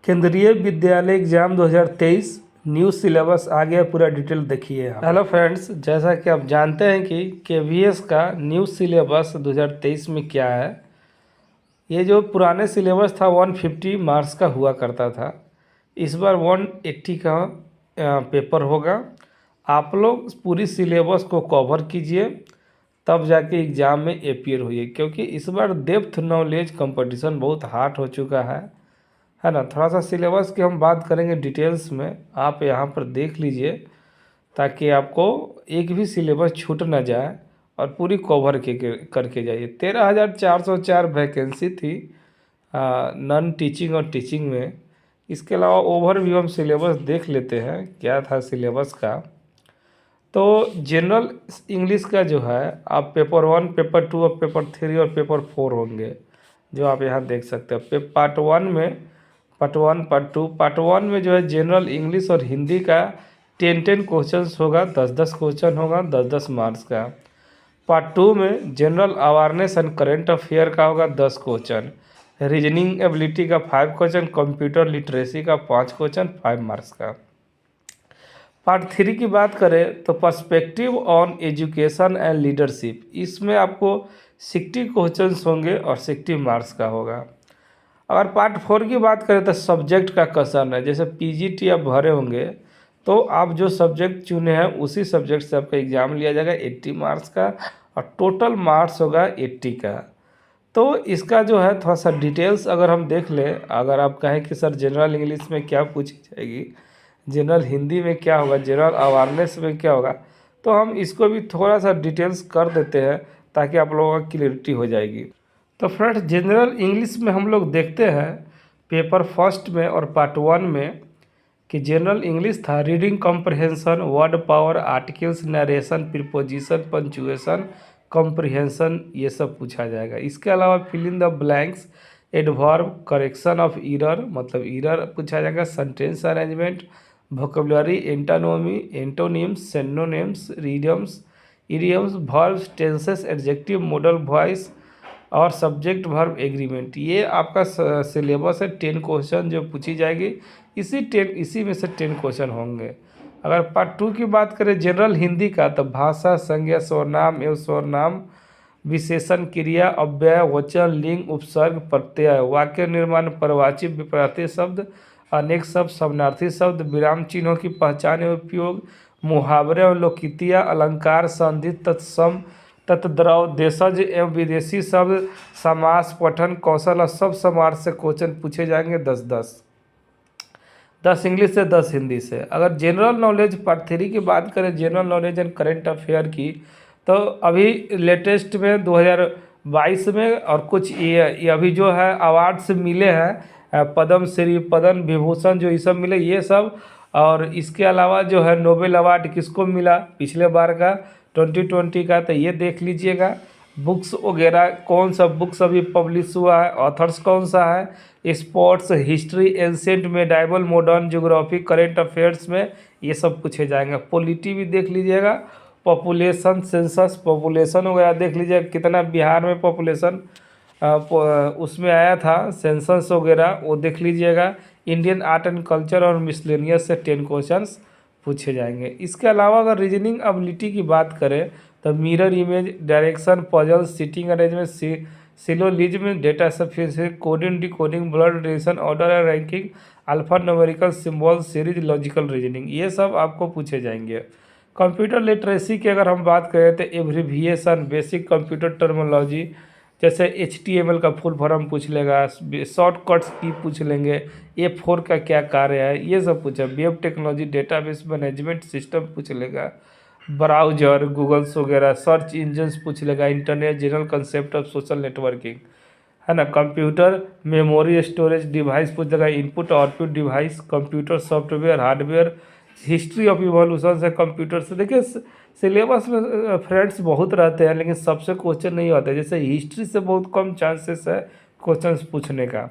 केंद्रीय विद्यालय exam 2023 new syllabus आ गया, पूरा डिटेल देखिए आप। हेलो फ्रेंड्स, जैसा कि आप जानते हैं कि केवीएस का न्यू सिलेबस 2023 में क्या है। ये जो पुराने सिलेबस था 150 मार्क्स का हुआ करता था, इस बार 180 का पेपर होगा। आप लोग पूरी सिलेबस को कवर कीजिए, तब जाके एग्ज़ाम में अपियर होइए, क्योंकि इस बार डेप्थ नॉलेज कंपटीशन बहुत हार्ड हो चुका है ना। थोड़ा सा सिलेबस की हम बात करेंगे डिटेल्स में, आप यहाँ पर देख लीजिए ताकि आपको एक भी सिलेबस छूट ना जाए और पूरी कवर करके जाइए। 13,404 वैकेंसी थी नॉन टीचिंग और टीचिंग में। इसके अलावा ओवरव्यू हम सिलेबस देख लेते हैं क्या था सिलेबस का। तो जनरल इंग्लिश का जो है, आप पेपर 1, पेपर 2 और पेपर 3 और पेपर 4 होंगे, जो आप यहाँ देख सकते हैं। पार्ट 1 में पार्ट 1, पार्ट 2, पार्ट 1 में जो है जनरल इंग्लिश और हिंदी का 10 क्वेश्चन होगा, 10 क्वेश्चन होगा, 10 मार्क्स का। पार्ट 2 में general awareness and current affair का होगा 10 क्वेश्चन, रीजनिंग एबिलिटी का 5 क्वेश्चन, कंप्यूटर लिटरेसी का 5 क्वेश्चन 5 मार्क्स का। पार्ट 3 की बात करें तो perspective on education and leadership, इसमें आपको 60 क्वेश्चन होंगे और 60 मार्क्स का होगा। अगर पार्ट 4 की बात करें तो सब्जेक्ट का क्वेश्चन है, जैसे पीजीटी आप भरे होंगे तो आप जो सब्जेक्ट चुने हैं उसी सब्जेक्ट से आपका एग्ज़ाम लिया जाएगा 80 मार्क्स का, और टोटल मार्क्स होगा 80 का। तो इसका जो है थोड़ा सा डिटेल्स अगर हम देख लें, अगर आप कहें कि सर जनरल इंग्लिश में क्या पूछी जाएगी, जनरल हिंदी में क्या होगा, जनरल अवेयरनेस में क्या होगा, तो हम इसको भी थोड़ा सा डिटेल्स कर देते हैं ताकि आप लोगों का क्लियरिटी हो जाएगी। तो फ्रेंड्स, जनरल इंग्लिश में हम लोग देखते हैं पेपर फर्स्ट में और पार्ट 1 में कि जनरल इंग्लिश था reading comprehension, word power, articles, narration, preposition, punctuation, comprehension, ये सब पूछा जाएगा। इसके अलावा fill in the blanks, adverb, correction of error मतलब ईरर पूछा जाएगा, sentence arrangement, vocabulary, antonymy, antonyms, synonyms, idioms, verbs, tenses, adjective, modal voice और सब्जेक्ट वर्ब एग्रीमेंट। ये आपका सिलेबस है। 10 क्वेश्चन जो पूछी जाएगी, इसी में से 10 क्वेश्चन होंगे। अगर पार्ट 2 की बात करें जनरल हिंदी का, तो भाषा, संज्ञा, सर्वनाम एवं सर्वनाम, विशेषण, क्रिया, अव्यय, वचन, लिंग, उपसर्ग, प्रत्यय, वाक्य निर्माण, परवाची, विपरीत शब्द, अनेक शब्द, समानार्थी शब्द, विराम चिन्हों की पहचान एवं उपयोग, मुहावरे और लोकोक्तियाँ, अलंकार, संधि, तत्सम, तत्द्रव, देशज एवं विदेशी शब्द, समास, पठन कौशल और सब समाज से क्वेश्चन पूछे जाएंगे 10 इंग्लिश से, 10 हिंदी से। अगर जनरल नॉलेज पार्ट 3 की बात करें, general knowledge and current affair की, तो अभी लेटेस्ट में 2022 में और कुछ ये अभी जो है अवार्ड्स मिले हैं, पद्म श्री, पद्म विभूषण जो ये सब मिले, ये सब। और इसके अलावा जो है नोबेल अवार्ड किसको मिला पिछले बार का 2020 का, तो ये देख लीजिएगा। बुक्स वगैरह कौन सा बुक्स अभी पब्लिश हुआ है, ऑथर्स कौन सा है, sports, history, ancient, medieval, modern, geography, current affairs में ये सब पूछे जाएंगे। पॉलिटी भी देख लीजिएगा, पॉपुलेशन, सेंसस, पॉपुलेशन वगैरह देख लीजिएगा, कितना बिहार में पॉपुलेशन उसमें आया था, सेंसस वगैरह वो देख लीजिएगा। इंडियन आर्ट एंड कल्चर और मिसलेनियस से 10 क्वेश्चंस पूछे जाएंगे। इसके अलावा अगर रीजनिंग एबिलिटी की बात करें तो mirror image, direction, puzzle, seating arrangement, syllogism, data sufficiency, coding, decoding, blood relation, order and ranking, alpha numerical symbol series, logical reasoning, ये सब आपको पूछे जाएंगे। कंप्यूटर लिटरेसी की अगर हम बात करें तो एब्रीविएशन, बेसिक कंप्यूटर टर्मिनोलॉजी, जैसे HTML का फुल फॉर्म पूछ लेगा, शॉर्टकट्स की पूछ लेंगे, A4 का क्या कार्य है, ये सब पूछा। Web technology, database management system पूछ लेगा, ब्राउजर, गूगल्स वगैरह, सर्च इंजन्स पूछ लेगा, internet, general concept of social networking, है ना। कंप्यूटर मेमोरी स्टोरेज डिवाइस पूछ लेगा, input output device, computer software, hardware, history of evolution से कंप्यूटर से। देखिए सिलेबस में फ्रेंड्स बहुत रहते हैं, लेकिन सबसे क्वेश्चन नहीं होते। जैसे हिस्ट्री से बहुत कम चांसेस है क्वेश्चन पूछने का।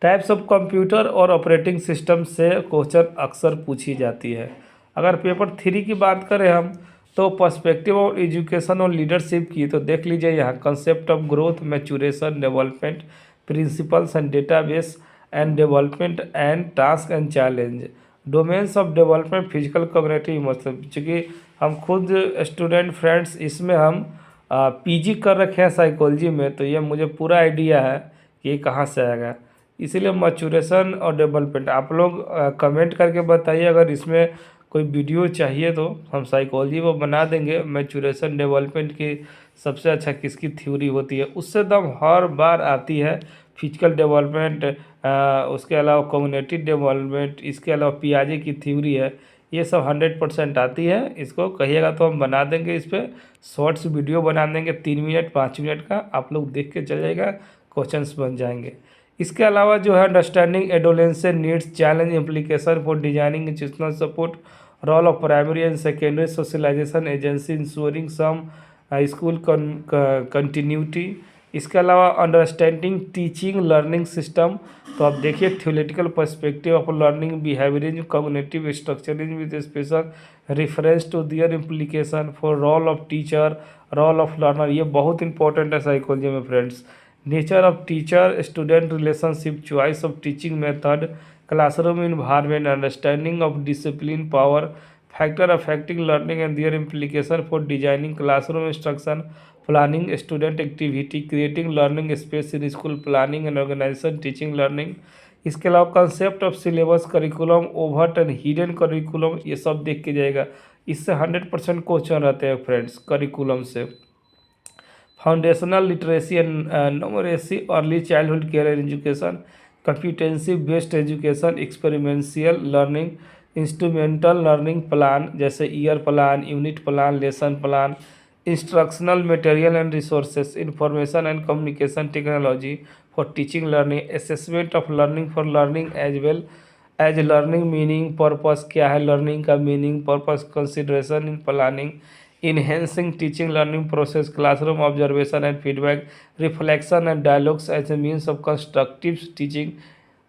टाइप्स ऑफ कंप्यूटर और ऑपरेटिंग सिस्टम से क्वेश्चन अक्सर पूछी जाती है। अगर पेपर 3 की बात करें हम, तो पर्सपेक्टिव ऑफ एजुकेशन और लीडरशिप की, तो देख लीजिए यहाँ concept of growth, maturation, development, principles and database, and development and task and challenge, domains of development physical community, मतलब चूँकि हम खुद स्टूडेंट फ्रेंड्स इसमें हम पीजी कर रखे हैं साइकोलॉजी में, तो ये मुझे पूरा आइडिया है कि ये कहाँ से आएगा। इसीलिए मैचुरेशन और डेवलपमेंट आप लोग कमेंट करके बताइए, अगर इसमें कोई वीडियो चाहिए तो हम साइकोलॉजी वो बना देंगे। मैचुरेशन डेवलपमेंट की सबसे अच्छा किसकी थ्योरी होती है, उससे दम हर बार आती है। फिजिकल डेवलपमेंट, उसके अलावा कम्युनिटी डेवलपमेंट, इसके अलावा पियाजे की थ्योरी है, ये सब 100% आती है। इसको कहिएगा तो हम बना देंगे, इस पर शॉर्ट्स वीडियो बना देंगे 3 मिनट 5 मिनट का, आप लोग देख के चल जाएगा, क्वेश्चंस बन जाएंगे। इसके अलावा जो है understanding adolescent needs, challenge, implication for designing institutional support, role of primary and secondary socialization agency ensuring some school continuity. इसके अलावा अंडरस्टैंडिंग टीचिंग लर्निंग सिस्टम, तो आप देखिए theoretical perspective of learning behaviourism cognitive structurism with special reference to their implication for role of teacher, role of learner, ये बहुत important है psychology में friends. Nature of teacher student relationship, choice of teaching method, classroom environment, understanding of discipline power, factor affecting learning and their implication for designing classroom instruction, planning student activity, creating learning space in school planning and organisation teaching learning. इसके अलावा concept of syllabus, curriculum, overt and hidden curriculum, ये सब देख के जाएगा। इससे 100% question रहते हैं फ्रेंड्स करिकुलम से। Foundational literacy and numeracy, early childhood care and education, competency based education, experiential learning, instrumental learning plan जैसे year plan, unit plan, lesson plan, instructional material and resources, information and communication technology for teaching learning, assessment of learning for learning as well as learning, meaning purpose, क्या है learning का meaning purpose, consideration in planning, enhancing teaching learning process, classroom observation and feedback, reflection and dialogues as a means of constructive teaching,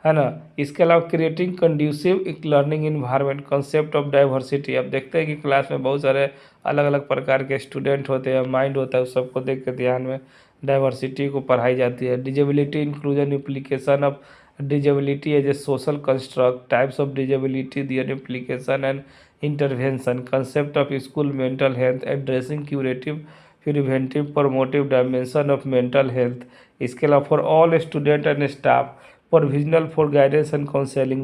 है ना। इसके अलावा creating conducive एक learning environment, concept of diversity, अब देखते हैं कि क्लास में बहुत सारे अलग अलग प्रकार के स्टूडेंट होते हैं, माइंड होता है, उस सबको देख के ध्यान में डाइवर्सिटी को पढ़ाई जाती है। Disability inclusion, implication of disability as a social construct, types of disability, their implication and intervention, concept of school mental health, addressing curative preventive promotive dimension of mental health. इसके अलावा for all student and staff, provisional for guidance and counseling,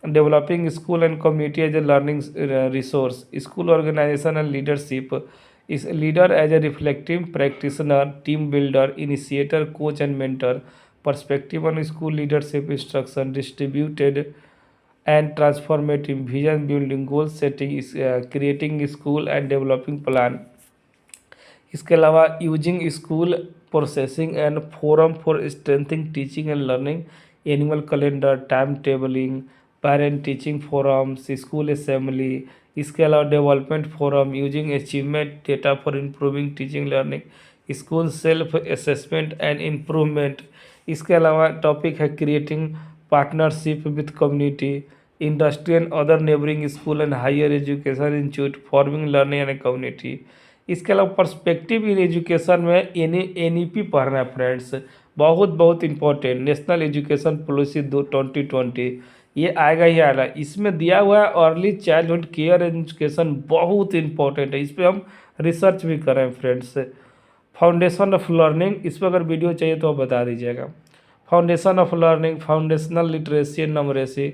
developing school and community as a learning resource, school organization and leadership, is leader as a reflective practitioner, team builder, initiator, coach and mentor, perspective on school leadership instruction, distributed and transformative vision building, goal setting, is creating school and developing plan। इसके अलावा using school processing and forum for strengthening teaching and learning, annual calendar, time tabling, parent teaching forums, school assembly. इसके अलावा development forum, using achievement data for improving teaching learning, school self assessment and improvement. इसके अलावा topic है creating partnership with community, industry and other neighbouring school and higher education institute, forming learning and community. इसके अलावा perspective in education में NEP पढ़ना है friends, बहुत important, national education policy 2020, ये आएगा ही आएगा। इसमें दिया हुआ है अर्ली चाइल्डहुड केयर एजुकेशन, बहुत इंपॉर्टेंट है, इस पर हम रिसर्च भी करें फ्रेंड्स। फाउंडेशन ऑफ लर्निंग, इस पर अगर वीडियो चाहिए तो आप बता दीजिएगा। Foundation of learning, foundational literacy and numeracy,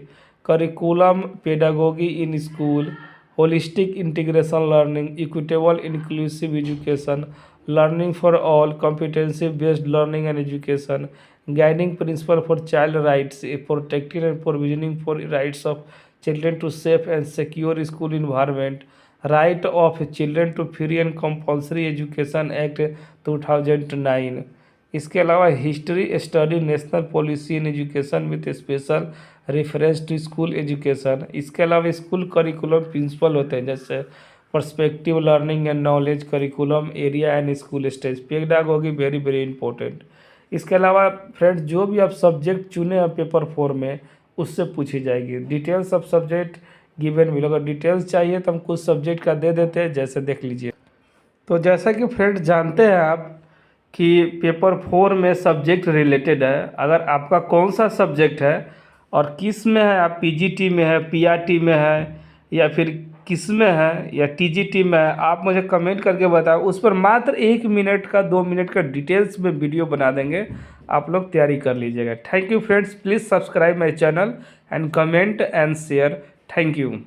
curriculum pedagogy in school, holistic integration learning, equitable inclusive education, learning for all, competency based learning and education, guiding principle for child rights, protecting and provisioning for rights of children to safe and secure school environment, right of children to free and compulsory education act 2009। इसके अलावा history study national policy in education with special reference to school education. इसके अलावा school curriculum principal होते हैं जैसे perspective learning and knowledge, curriculum area and school stage, pedagogy very important. इसके अलावा friends जो भी आप सब्जेक्ट चुने हैं पेपर 4 में उससे पूछी जाएगी। डिटेल्स ऑफ सब्जेक्ट गिवन मिलो, अगर डिटेल्स चाहिए तो हम कुछ सब्जेक्ट का दे देते हैं, जैसे देख लीजिए। तो जैसा कि फ्रेंड्स जानते हैं आप कि पेपर 4 में सब्जेक्ट रिलेटेड है। अगर आपका कौन सा सब्जेक्ट है और किस में है, आप पीजीटी में है, पीआरटी में है, या फिर किस में है, या टीजीटी में है, आप मुझे कमेंट करके बताओ। उस पर मात्र 1 मिनट का 2 मिनट का डिटेल्स में वीडियो बना देंगे, आप लोग तैयारी कर लीजिएगा। Thank you friends, please subscribe my channel and comment and share. Thank you.